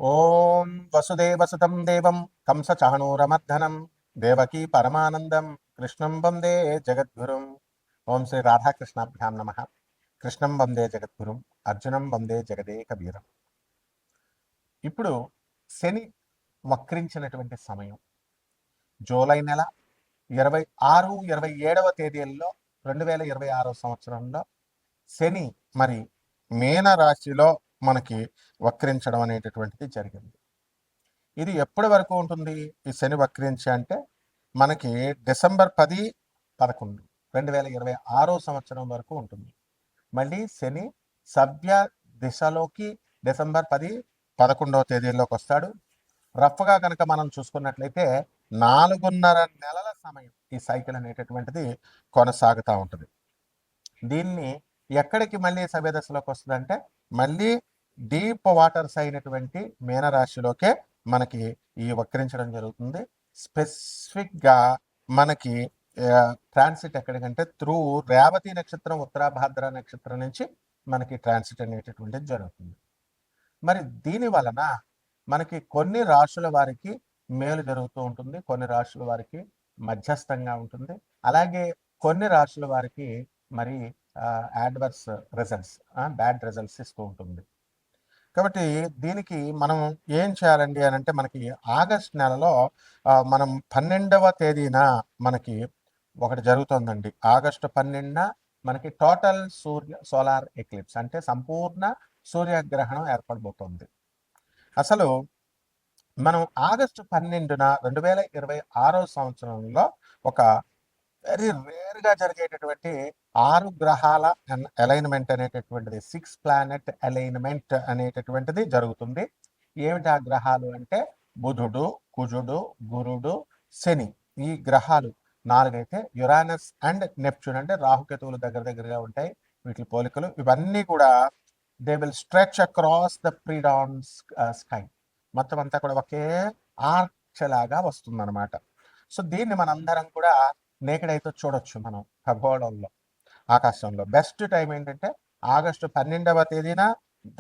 ఓం వసుదేవసుతం దేవం కంసచాణూరమర్దనం దేవకీ పరమానందం కృష్ణం వందే జగద్గురుం. ఓం శ్రీ రాధాకృష్ణాభ్యాం నమ. కృష్ణం వందే జగద్గురుం, అర్జునం వందే జగదేకవీరం. ఇప్పుడు శని వక్రించినటువంటి సమయం జూలై నెల 26, 27వ తేదీల్లో 2026 సంవత్సరంలో శని మరి మీన రాశిలో మనకి వక్రించడం అనేటటువంటిది జరిగింది. ఇది ఎప్పటి వరకు ఉంటుంది ఈ శని వక్రించి అంటే మనకి డిసెంబర్ 10, 11, 2026 సంవత్సరం వరకు ఉంటుంది. మళ్ళీ శని సవ్య దిశలోకి డిసెంబర్ 10, 11వ తేదీల్లోకి వస్తాడు. రఫ్గా కనుక మనం చూసుకున్నట్లయితే 4.5 నెలల సమయం ఈ సైకిల్ అనేటటువంటిది కొనసాగుతూ ఉంటుంది. దీన్ని ఎక్కడికి మళ్ళీ సవ్య దశలోకి వస్తుందంటే మళ్ళీ డీప్ వాటర్స్ అయినటువంటి మీనరాశిలోకే మనకి ఈ వక్రించడం జరుగుతుంది. స్పెసిఫిక్గా మనకి ట్రాన్సిట్ ఎక్కడికంటే త్రూ రేవతి నక్షత్రం, ఉత్తరాభాద్ర నక్షత్రం నుంచి మనకి ట్రాన్సిట్ అనేటటువంటిది జరుగుతుంది. మరి దీని వలన మనకి కొన్ని రాశుల వారికి మేలు జరుగుతూ ఉంటుంది, కొన్ని రాశుల వారికి మధ్యస్థంగా ఉంటుంది, అలాగే కొన్ని రాశుల వారికి మరి యాడ్వర్స్ రిజల్ట్స్, బ్యాడ్ రిజల్ట్స్ ఇస్తూ ఉంటుంది. కాబట్టి దీనికి మనం ఏం చేయాలండి అని అంటే మనకి ఆగస్ట్ నెలలో మనం 12వ తేదీన మనకి ఒకటి జరుగుతుందండి. ఆగస్టు 12న మనకి టోటల్ సోలార్ ఎక్లిప్స్ అంటే సంపూర్ణ సూర్యగ్రహణం ఏర్పడబోతోంది. అసలు మనం ఆగస్టు 12న 2026 సంవత్సరంలో ఒక వెరీ రేర్గా జరిగేటటువంటి 6 గ్రహాల అలైన్మెంట్ అనేటటువంటిది, 6 ప్లానెట్ అలైన్మెంట్ అనేటటువంటిది జరుగుతుంది. ఏమిటి ఆ గ్రహాలు అంటే బుధుడు, కుజుడు, గురుడు, శని. ఈ గ్రహాలు 4 అయితే యురానస్ అండ్ నెప్ట్యూన్ అంటే రాహుకేతువులు దగ్గర దగ్గరగా ఉంటాయి. వీటి పోలికలు ఇవన్నీ కూడా they will stretch across the predawn sky. మొత్తం అంతా కూడా ఒకే ఆర్చ్ లాగా వస్తుందన్నమాట. సో దీన్ని మనందరం కూడా నేకెడ్ అయితే చూడొచ్చు మనం ఖగోళంలో, ఆకాశంలో. బెస్ట్ టైం ఏంటంటే ఆగస్టు 12వ తేదీన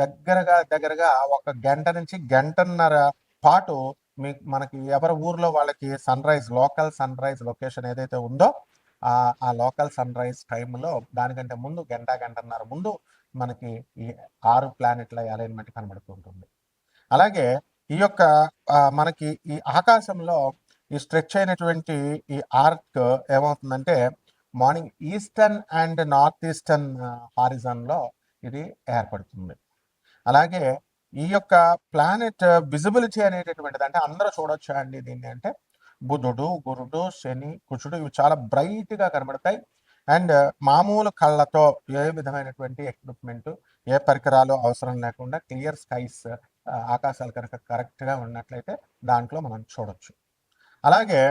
దగ్గరగా 1 గంట నుంచి గంటన్నర పాటు మనకి ఎవరి ఊర్లో వాళ్ళకి లోకల్ సన్ రైజ్ లొకేషన్ ఏదైతే ఉందో ఆ లోకల్ సన్ రైజ్ టైంలో దానికంటే ముందు గంటన్నర ముందు మనకి ఈ 6 ప్లానెట్ల అలైన్మెంట్ కనబడుతూ ఉంటుంది. అలాగే ఈ యొక్క మనకి ఈ ఆకాశంలో ఈ స్ట్రెచ్ అయినటువంటి ఈ ఆర్క్ ఏమవుతుందంటే morning eastern and north eastern హారిజన్లో ఇది ఏర్పడుతుంది. అలాగే ఈ యొక్క ప్లానెట్ విజిబిలిటీ అనేటటువంటిది అంటే అందరూ చూడొచ్చు అండి దీన్ని అంటే బుధుడు, గురుడు, శని, కుజుడు ఇవి చాలా బ్రైట్గా కనబడతాయి. అండ్ మామూలు కళ్ళతో ఏ విధమైనటువంటి ఎక్విప్మెంట్, ఏ పరికరాలు అవసరం లేకుండా క్లియర్ స్కైస్, ఆకాశాలు కనుక కరెక్ట్గా ఉన్నట్లయితే దాంట్లో మనం చూడొచ్చు. అలాగే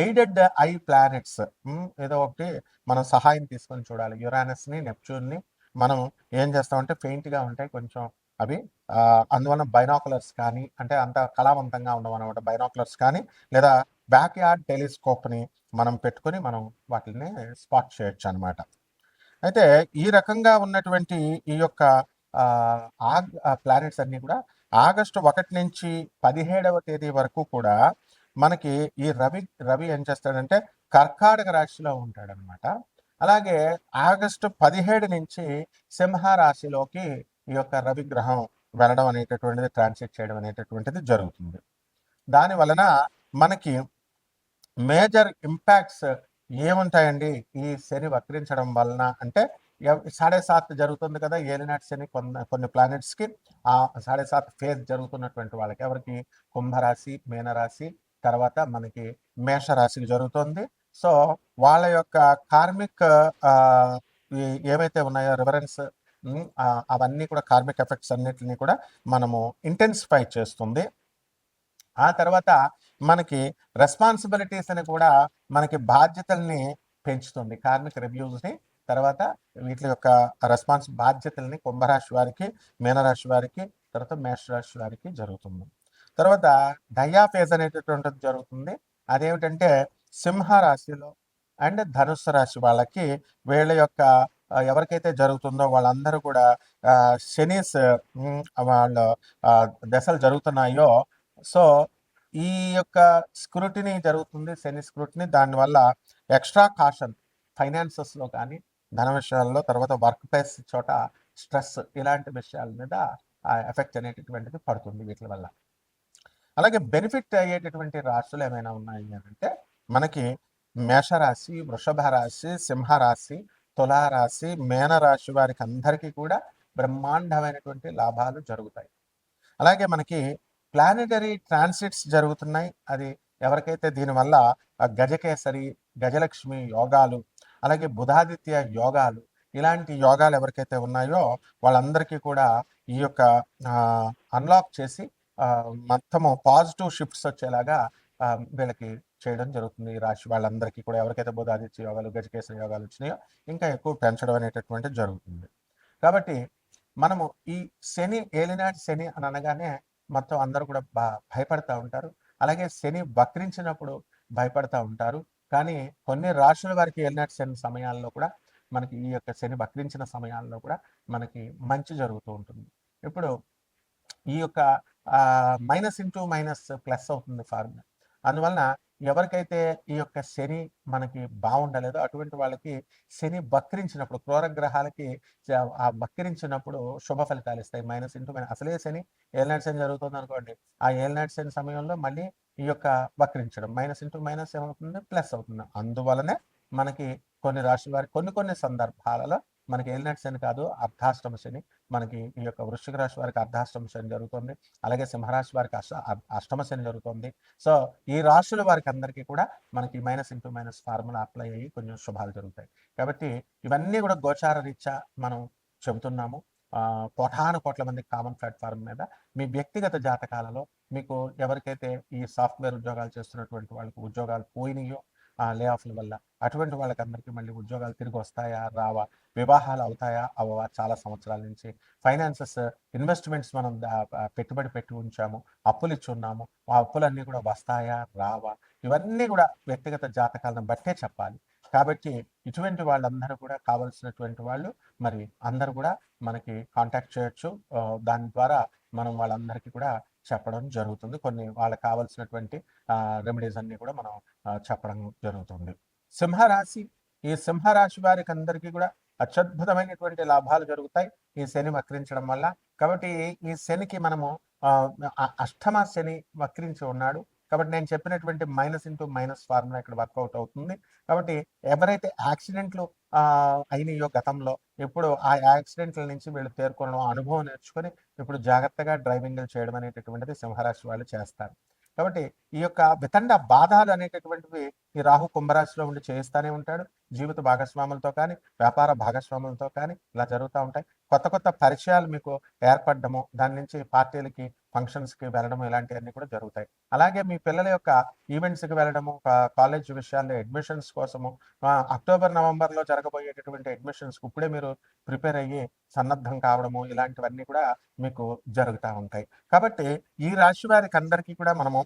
ఎయిడెడ్ ఐ ప్లానెట్స్ ఏదో ఒకటి మనం సహాయం తీసుకొని చూడాలి. యురానస్ని, నెప్ట్యూన్ని మనం ఏం చేస్తామంటే ఫెయింట్గా ఉంటాయి కొంచెం అవి, అందువలన బైనాకులర్స్ కానీ అంటే అంత కళావంతంగా ఉండవు అనమాట. బైనాకులర్స్ కానీ లేదా బ్యాక్ యార్డ్ టెలిస్కోప్ని మనం పెట్టుకొని మనం వాటిని స్పాట్ చేయొచ్చు అనమాట. అయితే ఈ రకంగా ఉన్నటువంటి ఈ యొక్క ప్లానెట్స్ అన్నీ కూడా ఆగస్టు 1 నుంచి 17వ తేదీ వరకు కూడా మనకి ఈ రవి ఏం చేస్తాడంటే కర్కాటక రాశిలో ఉంటాడనమాట. అలాగే ఆగస్టు 17 నుంచి సింహ రాశిలోకి ఈ యొక్క రవి గ్రహం వెళ్ళడం అనేటటువంటిది, ట్రాన్సిట్ చేయడం అనేటటువంటిది జరుగుతుంది. దాని వలన మనకి మేజర్ ఇంపాక్ట్స్ ఏముంటాయండి ఈ శని వక్రించడం వలన అంటే 7.5 జరుగుతుంది కదా ఏలినాటి శని కొన్ని ప్లానెట్స్కి. ఆ 7.5 ఫేజ్ జరుగుతున్నటువంటి వాళ్ళకి ఎవరికి కుంభరాశి, మీనరాశి, తర్వాత మనకి మేషరాశికి జరుగుతుంది. సో వాళ్ళ యొక్క కార్మిక్ ఏవైతే ఉన్నాయో రివరెన్స్, అవన్నీ కూడా కార్మిక్ ఎఫెక్ట్స్ అన్నిటిని కూడా మనము ఇంటెన్సిఫై చేస్తుంది. ఆ తర్వాత మనకి రెస్పాన్సిబిలిటీస్ అని కూడా మనకి బాధ్యతల్ని పెంచుతుంది, కార్మిక రివ్యూస్ని. తర్వాత వీటి యొక్క బాధ్యతల్ని కుంభరాశి వారికి, మీనరాశి వారికి, తర్వాత మేషరాశి వారికి జరుగుతుంది. తర్వాత డయాఫేజ్ అనేటటువంటిది జరుగుతుంది. అదేమిటంటే సింహరాశిలో అండ్ ధనుస్సు రాశి వాళ్ళకి వీళ్ళ యొక్క ఎవరికైతే జరుగుతుందో వాళ్ళందరూ కూడా శనీస్ వాళ్ళ దశలు జరుగుతున్నాయో, సో ఈ యొక్క స్క్రూటినీ జరుగుతుంది, శని స్క్రూటినీ. దానివల్ల ఎక్స్ట్రా కాషన్ ఫైనాన్సెస్లో కానీ, ధన విషయాల్లో, తర్వాత వర్క్ ప్లేస్ చోట స్ట్రెస్, ఇలాంటి విషయాల మీద ఎఫెక్ట్ అనేటటువంటిది పడుతుంది వీటి వల్ల. అలాగే బెనిఫిట్ అయ్యేటటువంటి రాశులు ఏమైనా ఉన్నాయి అంటే మనకి మేషరాశి, వృషభ రాశి, సింహరాశి, తులారాశి, మేనరాశి వారికి అందరికీ కూడా బ్రహ్మాండమైనటువంటి లాభాలు జరుగుతాయి. అలాగే మనకి ప్లానెటరీ ట్రాన్సిట్స్ జరుగుతున్నాయి. అది ఎవరికైతే దీనివల్ల గజకేసరి, గజలక్ష్మి యోగాలు, అలాగే బుధాదిత్య యోగాలు, ఇలాంటి యోగాలు ఎవరికైతే ఉన్నాయో వాళ్ళందరికీ కూడా ఈ యొక్క అన్లాక్ చేసి మొత్తము పాజిటివ్ షిఫ్ట్స్ వచ్చేలాగా వీళ్ళకి చేయడం జరుగుతుంది. ఈ రాశి వాళ్ళందరికీ కూడా ఎవరికైతే బుధాదిత్య యోగాలు, గజకేసరి యోగాలు వచ్చినాయో ఇంకా ఎక్కువ పెంచడం అనేటటువంటిది జరుగుతుంది. కాబట్టి మనము ఈ శని, ఏలినాటి శని అని అనగానే మొత్తం అందరూ కూడా భయపడతా ఉంటారు. అలాగే శని వక్రించినప్పుడు భయపడతా ఉంటారు. కానీ కొన్ని రాశుల వారికి ఏలినాటి శని సమయాల్లో కూడా మనకి ఈ యొక్క శని వక్రించిన సమయాల్లో కూడా మనకి మంచి జరుగుతూ ఉంటుంది. ఇప్పుడు ఈ యొక్క మైనస్ ఇంటూ మైనస్ ప్లస్ అవుతుంది ఫార్ములా. అందువలన ఎవరికైతే ఈ యొక్క శని మనకి బాగుండలేదో అటువంటి వాళ్ళకి శని వక్రించినప్పుడు, క్రూర గ్రహాలకి ఆ వక్రించినప్పుడు శుభ ఫలితాలు ఇస్తాయి. మైనస్ ఇంటూ మైనస్, అసలే శని ఏలినాటి శని జరుగుతుంది అనుకోండి, ఆ ఏలినాటి శని సమయంలో మళ్ళీ ఈ యొక్క వక్రించడం మైనస్ ఇంటూ మైనస్ ఏమవుతుంది, ప్లస్ అవుతుంది. అందువలనే మనకి కొన్ని రాశుల వారికి కొన్ని సందర్భాలలో మనకి ఏలినాటి శని కాదు, అర్ధాష్టమ శని. మనకి ఈ యొక్క వృశ్చిక రాశి వారికి అర్ధాష్టమ శని జరుగుతుంది. అలాగే సింహరాశి వారికి అష్టమ శని జరుగుతుంది. సో ఈ రాశుల వారికి అందరికీ కూడా మనకి minus into minus formula apply అయ్యి కొంచెం శుభాలు జరుగుతాయి. కాబట్టి ఇవన్నీ కూడా గోచార రీత్యా మనం చెబుతున్నాము. కోటాను కోట్ల మంది కామన్ ప్లాట్ఫామ్ మీద మీ వ్యక్తిగత జాతకాలలో మీకు ఎవరికైతే ఈ సాఫ్ట్వేర్ ఉద్యోగాలు చేస్తున్నటువంటి వాళ్ళకి ఉద్యోగాలు పోయినాయో లే ఆఫ్ల వల్ల, అటువంటి వాళ్ళకందరికీ మళ్ళీ ఉద్యోగాలు తిరిగి వస్తాయా రావా, వివాహాలు అవుతాయా అవవా, చాలా సంవత్సరాల నుంచి ఫైనాన్సెస్, ఇన్వెస్ట్మెంట్స్ మనం పెట్టుబడి పెట్టి ఉంచాము, అప్పులు ఇచ్చి ఉన్నాము, ఆ అప్పులన్నీ కూడా వస్తాయా రావా, ఇవన్నీ కూడా వ్యక్తిగత జాతకాలను బట్టే చెప్పాలి. కాబట్టి ఇటువంటి వాళ్ళందరూ కూడా కావలసినటువంటి వాళ్ళు మరి అందరూ కూడా మనకి కాంటాక్ట్ చేయొచ్చు. దాని ద్వారా మనం వాళ్ళందరికీ కూడా చెప్పడం జరుగుతుంది. కొన్ని వాళ్ళకి కావాల్సినటువంటి రెమెడీస్ అన్ని కూడా మనం చెప్పడం జరుగుతుంది. సింహరాశి, ఈ సింహరాశి వారికి అందరికీ కూడా అత్యద్భుతమైనటువంటి లాభాలు జరుగుతాయి ఈ శని వక్రించడం వల్ల. కాబట్టి ఈ శనికి మనము అష్టమ శని వక్రించి ఉన్నాడు కాబట్టి నేను చెప్పినటువంటి మైనస్ ఇంటూ మైనస్ ఫార్ములా ఇక్కడ వర్కౌట్ అవుతుంది. కాబట్టి ఎవరైతే యాక్సిడెంట్లు అయినాయో గతంలో, ఇప్పుడు ఆ యాక్సిడెంట్ల నుంచి వీళ్ళు తేరుకోవడం, అనుభవం నేర్చుకొని ఇప్పుడు జాగ్రత్తగా డ్రైవింగ్లు చేయడం అనేటటువంటిది సింహరాశి వాళ్ళు చేస్తారు. కాబట్టి ఈ యొక్క వితండ బాధలు అనేటటువంటివి ఈ రాహు కుంభరాశిలో ఉండి చేయిస్తూనే ఉంటాడు. జీవిత భాగస్వాములతో కానీ, వ్యాపార భాగస్వాములతో కానీ ఇలా జరుగుతూ ఉంటాయి. కొత్త పరిచయాలు మీకు ఏర్పడము, దాని నుంచి పార్టీలకి, ఫంక్షన్స్కి వెళ్ళడము, ఇలాంటివన్నీ కూడా జరుగుతాయి. అలాగే మీ పిల్లల యొక్క ఈవెంట్స్కి వెళ్ళడము, కాలేజ్ విషయాల్లో అడ్మిషన్స్ కోసము, అక్టోబర్ నవంబర్లో జరగబోయేటటువంటి అడ్మిషన్స్కి ఇప్పుడే మీరు ప్రిపేర్ అయ్యి సన్నద్ధం కావడము, ఇలాంటివన్నీ కూడా మీకు జరుగుతూ ఉంటాయి. కాబట్టి ఈ రాశి వారికి అందరికీ కూడా మనము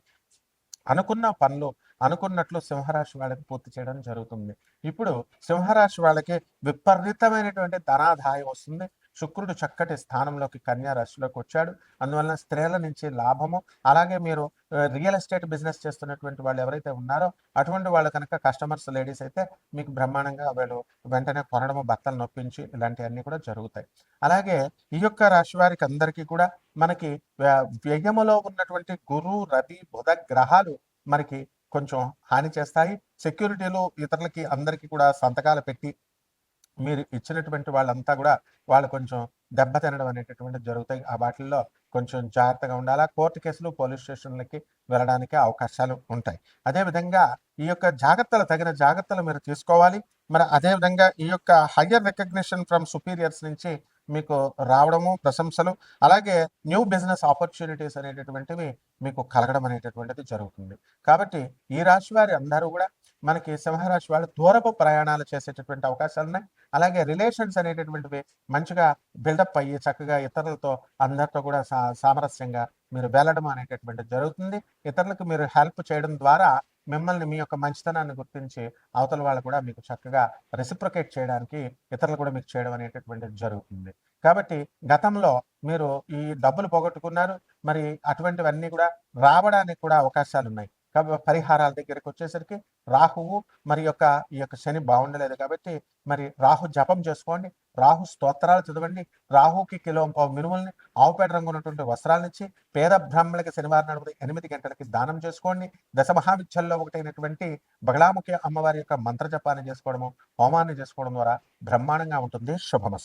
అనుకున్న పనులు అనుకున్నట్లు సింహరాశి వాళ్ళకి పూర్తి చేయడం జరుగుతుంది. ఇప్పుడు సింహరాశి వాళ్ళకి విపరీతమైనటువంటి ధనాదాయం వస్తుంది. శుక్రుడు చక్కటి స్థానంలోకి కన్యా రాశిలోకి వచ్చాడు. అందువలన స్త్రీల నుంచి లాభము, అలాగే మీరు రియల్ ఎస్టేట్ బిజినెస్ చేస్తున్నటువంటి వాళ్ళు ఎవరైతే ఉన్నారో అటువంటి వాళ్ళు కనుక కస్టమర్స్ లేడీస్ అయితే మీకు బ్రహ్మాండంగా వీళ్ళు వెంటనే కొనడము, బట్టలు నొప్పించి ఇలాంటివన్నీ కూడా జరుగుతాయి. అలాగే ఈ యొక్క రాశి వారికి అందరికీ కూడా మనకి వ్యయములో ఉన్నటువంటి గురు, రవి, బుధ గ్రహాలు మనకి కొంచెం హాని చేస్తాయి. సెక్యూరిటీలు ఇతరులకి అందరికీ కూడా సంతకాలు పెట్టి మీరు ఇచ్చినటువంటి వాళ్ళంతా కూడా వాళ్ళు కొంచెం దెబ్బ తినడం అనేటటువంటిది జరుగుతాయి. ఆ వాటిల్లో కొంచెం జాగ్రత్తగా ఉండాలా. కోర్టు కేసులు, పోలీస్ స్టేషన్లకి వెళ్ళడానికి అవకాశాలు ఉంటాయి. అదేవిధంగా ఈ యొక్క తగిన జాగ్రత్తలు మీరు తీసుకోవాలి. మరి అదేవిధంగా ఈ యొక్క హయ్యర్ రికగ్నిషన్ ఫ్రమ్ సుపీరియర్స్ నుంచి మీకు రావడము, ప్రశంసలు, అలాగే న్యూ బిజినెస్ ఆపర్చునిటీస్ అనేటటువంటివి మీకు కలగడం అనేటటువంటిది జరుగుతుంది. కాబట్టి ఈ రాశి వారి అందరూ కూడా మనకి సింహరాశి వాళ్ళు దూరపు ప్రయాణాలు చేసేటటువంటి అవకాశాలు ఉన్నాయి. అలాగే రిలేషన్స్ అనేటటువంటివి మంచిగా బిల్డప్ అయ్యి చక్కగా ఇతరులతో అందరితో కూడా సామరస్యంగా మీరు వెళ్ళడం అనేటటువంటిది జరుగుతుంది. ఇతరులకు మీరు హెల్ప్ చేయడం ద్వారా మిమ్మల్ని మీ యొక్క మంచితనాన్ని గుర్తించి అవతల వాళ్ళు కూడా మీకు చక్కగా రెసిప్రొకేట్ చేయడానికి ఇతరులు కూడా మీకు చేయడం అనేటటువంటిది జరుగుతుంది. కాబట్టి గతంలో మీరు ఈ డబ్బులు పోగొట్టుకున్నారు. మరి అటువంటివన్నీ కూడా రావడానికి కూడా అవకాశాలున్నాయి. పరిహారాల దగ్గరికొచ్చేసరికి రాహువు ఈ యొక్క శని బాగుండలేదు కాబట్టి మరి రాహు జపం చేసుకోండి. రాహు స్తోత్రాలు చదవండి. రాహుకి కిలో మినుముల్ని ఆవుపేట రంగు ఉన్నటువంటి వస్త్రాలనిచ్చి పేద బ్రాహ్మణులకి శనివారం నాడు 8 గంటలకి దానం చేసుకోండి. దశమహావిద్యల్లో ఒకటైనటువంటి బగళాముఖి అమ్మవారి యొక్క మంత్ర జపాన్ని చేసుకోవడము, హోమాన్ని చేసుకోవడం ద్వారా బ్రహ్మాండంగా ఉంటుంది. శుభమస్తు.